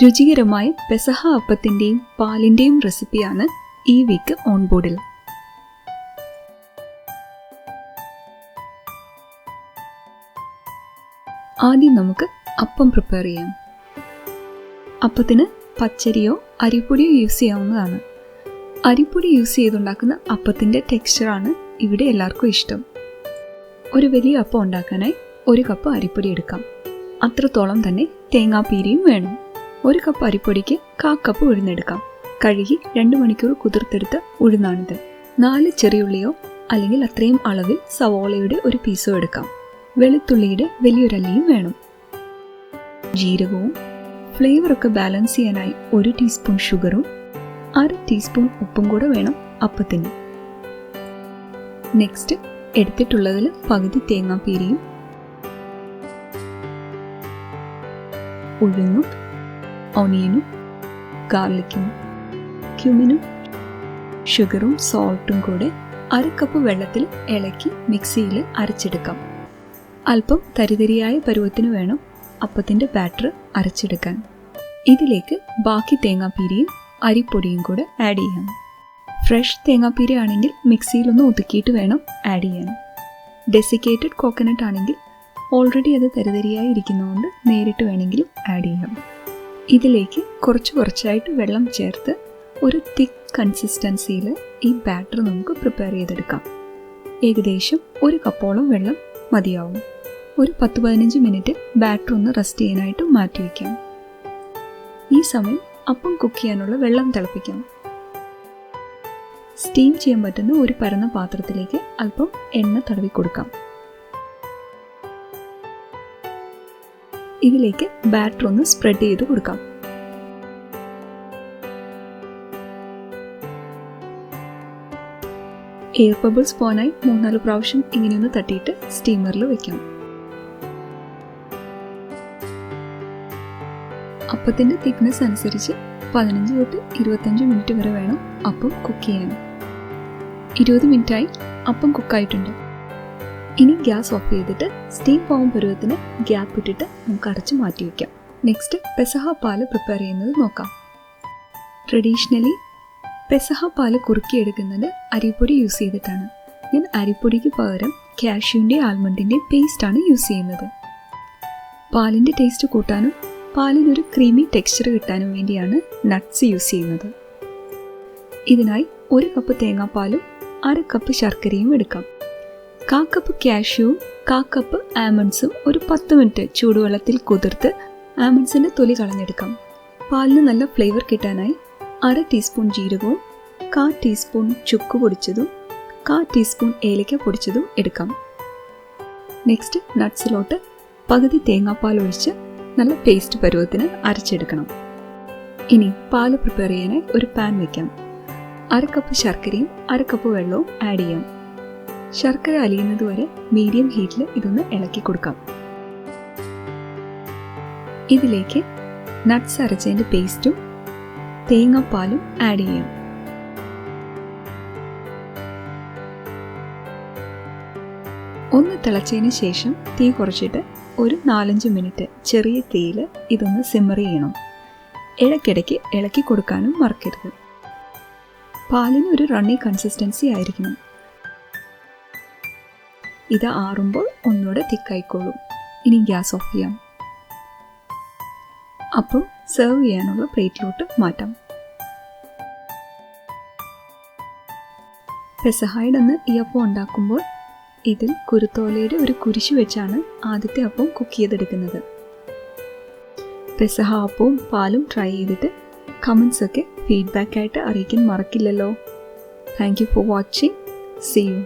രുചികരമായ പെസഹ അപ്പത്തിൻ്റെയും പാലിൻ്റെയും റെസിപ്പിയാണ് ഈ വീക്ക് ഓൺ ബോർഡിൽ. ആദ്യം നമുക്ക് അപ്പം പ്രിപ്പയർ ചെയ്യാം. അപ്പത്തിന് പച്ചരിയോ അരിപ്പൊടിയോ യൂസ് ചെയ്യാവുന്നതാണ്. അരിപ്പൊടി യൂസ് ചെയ്തുണ്ടാക്കുന്ന അപ്പത്തിൻ്റെ ടെക്സ്ചറാണ് ഇവിടെ എല്ലാവർക്കും ഇഷ്ടം. ഒരു വലിയ അപ്പം ഉണ്ടാക്കാനായി 1 കപ്പ് അരിപ്പൊടി എടുക്കാം. അത്രത്തോളം തന്നെ തേങ്ങാപ്പീരിയും വേണം. 1 കപ്പ് അരിപ്പൊടിക്ക് 1/4 കപ്പ് ഉഴുന്നെടുക്കാം. കഴുകി 2 മണിക്കൂർ കുതിർത്തെടുത്ത ഉഴുന്നാണിത്. 4 ചെറിയുള്ളിയോ അല്ലെങ്കിൽ അത്രയും അളവിൽ സവോളയുടെ ഒരു പീസോ എടുക്കാം. വെളുത്തുള്ളിയുടെ വലിയൊരല്ലിയും വേണം. ജീരകവും ഫ്ലേവറൊക്കെ ബാലൻസ് ചെയ്യാനായി 1 ടീസ്പൂൺ ഷുഗറും 1/2 ടീസ്പൂൺ ഉപ്പും കൂടെ വേണം അപ്പത്തിന്. നെക്സ്റ്റ് എടുത്തിട്ടുള്ളതിൽ പകുതി തേങ്ങാപ്പീരിയും ഉഴുന്നും ഓണിയനും ഗാർലിക്കും ക്യുമിനും ഷുഗറും സോൾട്ടും കൂടെ 1/2 കപ്പ് വെള്ളത്തിൽ ഇളക്കി മിക്സിയിൽ അരച്ചെടുക്കാം. അല്പം തരിതരിയായ പരുവത്തിന് വേണം അപ്പത്തിൻ്റെ ബാറ്റർ അരച്ചെടുക്കാൻ. ഇതിലേക്ക് ബാക്കി തേങ്ങാപ്പീരിയും അരിപ്പൊടിയും കൂടെ ആഡ് ചെയ്യാം. ഫ്രഷ് തേങ്ങാപ്പീരി ആണെങ്കിൽ മിക്സിയിലൊന്ന് ഒതുക്കിയിട്ട് വേണം ആഡ് ചെയ്യാൻ. ഡെസിക്കേറ്റഡ് കോക്കനട്ട് ആണെങ്കിൽ ഓൾറെഡി അത് തരിതരിയായി ഇരിക്കുന്നതുകൊണ്ട് നേരിട്ട് വേണമെങ്കിലും ആഡ് ചെയ്യാം. ഇതിലേക്ക് കുറച്ചായിട്ട് വെള്ളം ചേർത്ത് ഒരു തിക്ക് കൺസിസ്റ്റൻസിയിൽ ഈ ബാറ്റർ നമുക്ക് പ്രിപ്പയർ ചെയ്തെടുക്കാം. ഏകദേശം 1 കപ്പോളം വെള്ളം മതിയാവും. ഒരു 10-15 മിനിറ്റ് ബാറ്റർ ഒന്ന് റെസ്റ്റ് ചെയ്യാനായിട്ട് മാറ്റി വയ്ക്കാം. ഈ സമയം അപ്പം കുക്ക് ചെയ്യാനുള്ള വെള്ളം തിളപ്പിക്കാം. സ്റ്റീം ചെയ്യാൻ പറ്റുന്ന ഒരു പരന്ന പാത്രത്തിലേക്ക് അല്പം എണ്ണ തടവി കൊടുക്കാം. ഇതിലേക്ക് ബാറ്റർ ഒന്ന് സ്പ്രെഡ് ചെയ്ത് കൊടുക്കാം. എയർ ബബിൾസ് പോകാനായി 3-4 പ്രാവശ്യം ഇങ്ങനെയൊന്ന് തട്ടിയിട്ട് സ്റ്റീമറിൽ വെക്കാം. അപ്പത്തിൻ്റെ തിക്നെസ് അനുസരിച്ച് 15 തൊട്ട് 25 മിനിറ്റ് വരെ വേണം അപ്പം കുക്ക് ചെയ്യാൻ. 20 മിനിറ്റായി അപ്പം കുക്കായിട്ടുണ്ട്. ഇനി ഗ്യാസ് ഓഫ് ചെയ്തിട്ട് സ്റ്റീം പോകാൻ പരുവത്തിന് ഗ്യാപ്പ് ഇട്ടിട്ട് നമുക്ക് അടച്ച് മാറ്റി വയ്ക്കാം. നെക്സ്റ്റ് പെസഹ പാല് പ്രിപ്പയർ ചെയ്യുന്നത് നോക്കാം. ട്രഡീഷണലി പെസഹ പാല് കുറുക്കിയെടുക്കുന്നത് അരിപ്പൊടി യൂസ് ചെയ്തിട്ടാണ്. ഞാൻ അരിപ്പൊടിക്ക് പകരം കാഷ്യൂവിൻ്റെ ആൽമണ്ടിൻ്റെ പേസ്റ്റാണ് യൂസ് ചെയ്യുന്നത്. പാലിൻ്റെ ടേസ്റ്റ് കൂട്ടാനും പാലിനൊരു ക്രീമി ടെക്സ്ചർ കിട്ടാനും വേണ്ടിയാണ് നട്ട്സ് യൂസ് ചെയ്യുന്നത്. ഇതിനായി 1 കപ്പ് തേങ്ങാപ്പാലും 1/2 കപ്പ് ശർക്കരയും എടുക്കാം. 1/4 കപ്പ് കാഷ്യൂവും 1/4 കപ്പ് ആൽമണ്ട്സും ഒരു 10 മിനിറ്റ് ചൂടുവെള്ളത്തിൽ കുതിർത്ത് ആൽമണ്ട്സിൻ്റെ തൊലി കളഞ്ഞെടുക്കാം. പാലിന് നല്ല ഫ്ലേവർ കിട്ടാനായി 1/2 ടീസ്പൂൺ ജീരകവും 1/4 ടീസ്പൂൺ ചുക്ക് പൊടിച്ചതും 1/4 ടീസ്പൂൺ ഏലക്ക പൊടിച്ചതും എടുക്കാം. നെക്സ്റ്റ് നട്ട്സിലോട്ട് പകുതി തേങ്ങാപ്പാൽ ഒഴിച്ച് നല്ല പേസ്റ്റ് പരുവത്തിന് അരച്ചെടുക്കണം. ഇനി പാല് പ്രിപ്പയർ ചെയ്യാനായി ഒരു പാൻ വയ്ക്കാം. 1/2 കപ്പ് ശർക്കരയും 1/2 കപ്പ് വെള്ളവും ആഡ് ചെയ്യാം. ശർക്കര അലിയുന്നത് വരെ മീഡിയം ഹീറ്റിൽ ഇതൊന്ന് ഇളക്കി കൊടുക്കാം. ഇതിലേക്ക് നട്ട്സ് അരച്ചതിൻ്റെ പേസ്റ്റും തേങ്ങാപ്പാലും ആഡ് ചെയ്യാം. ഒന്ന് തിളച്ചതിന് ശേഷം തീ കുറച്ചിട്ട് ഒരു 4-5 മിനിറ്റ് ചെറിയ തീയിൽ ഇതൊന്ന് സിമ്മർ ചെയ്യണം. ഇടയ്ക്കിടയ്ക്ക് ഇളക്കി കൊടുക്കാനും മറക്കരുത്. പാലിന് ഒരു റണ്ണി കൺസിസ്റ്റൻസി ആയിരിക്കണം. ഇത് ആറുമ്പോൾ ഒന്നുകൂടെ തിക്കായിക്കോളും. ഇനി ഗ്യാസ് ഓഫ് ചെയ്യാം. അപ്പം സെർവ് ചെയ്യാനുള്ള പ്ലേറ്റിലോട്ട് മാറ്റാം. പെസഹായുടെ അന്ന് ഈ അപ്പം ഉണ്ടാക്കുമ്പോൾ ഇതിൽ കുരുത്തോലയുടെ ഒരു കുരിശ് വെച്ചാണ് ആദ്യത്തെ അപ്പം കുക്ക് ചെയ്തെടുക്കുന്നത്. പെസഹ അപ്പവും പാലും ട്രൈ ചെയ്തിട്ട് കമൻസൊക്കെ ഫീഡ്ബാക്കായിട്ട് അറിയിക്കാൻ മറക്കില്ലല്ലോ. Thank you for watching. See U.